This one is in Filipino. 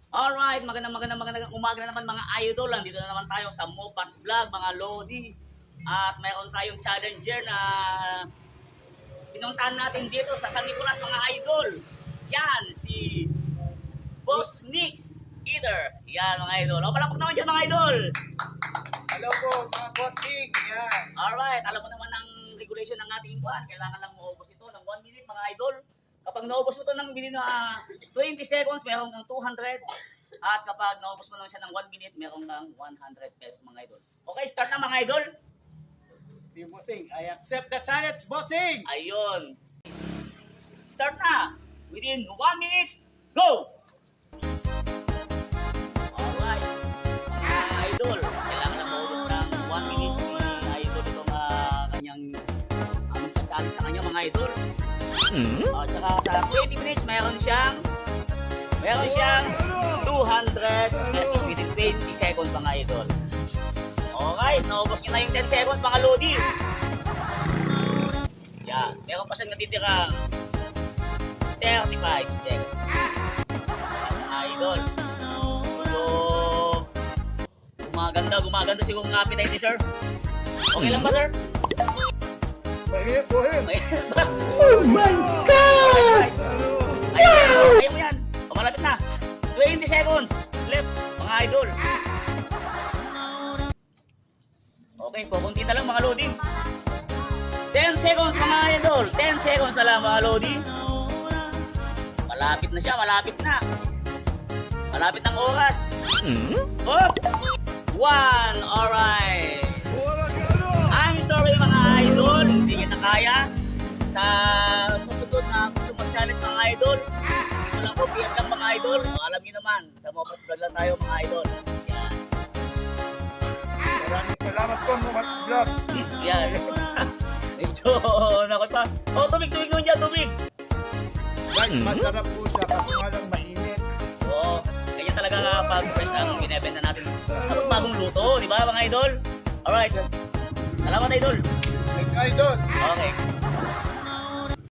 Alright, magandang umaga na naman mga idol. Nandito na naman tayo sa Mopax Vlog, mga Lodi. At mayroon tayong challenger na pinuntahan natin dito sa San Nicolas, mga idol. Yan, si Boss Nix Eater. Yan, mga idol. O, palapok naman dyan, mga idol. Hello po, mga bossing. Yan. Alright, alam mo naman ang regulation ng ating buwan. Kailangan lang maubos ito ng 1 minute, mga idol. Kapag naubos mo ito ng 20 seconds, meron kang 200. At kapag naubos mo naman siya ng 1 minute, meron kang 100 pesos, mga idol. Okay, start na, mga idol. Si bossing, I accept the challenge, bossing. Ayun. Start na. Within 1 minute, go! Alright. Mga idol, kailangan na maubos ng 1 minute ni idol itong kanyang challenge sa kanya, mga idol. At saka sa 20 minutes, meron siyang 200 pesos within 20 seconds, mga idol. Okay, naubos niya na yung 10 seconds, mga Lodi. Yan, meron pa siyang natitirang 35 seconds. Mga idol. So, gumaganda siguro ng appetite ni sir. Okay lang ba, sir? Mahirap po yun. Oh my God! Ayun mo yan. O, malapit na. 20 seconds left, mga idol. Okay, kukunti na lang, mga Lodi. 10 seconds, mga idol. 10 seconds na lang, mga Lodi. Malapit na siya, malapit na. Malapit ang oras. Up! 1, alright. I'm sorry, mga idol. Hindi kita kaya. Sa susunod na gusto mag-challenge, mga idol. Dito lang po, PM lang, mga idol. O, alam niyo naman, sa Mopax Vlog lang tayo, mga idol. Yan. Maraming salamat po, mga vlog. Yan. Medyo, nakot pa. O, tubig naman dyan, tubig. Guys, masarap po siya kasi nga lang mainit. Oo, ganyan talaga kapag fresh ang binebenta natin. Tapos bagong luto, di ba, mga idol? Alright. Salamat, idol. Thank you, idol. Okay.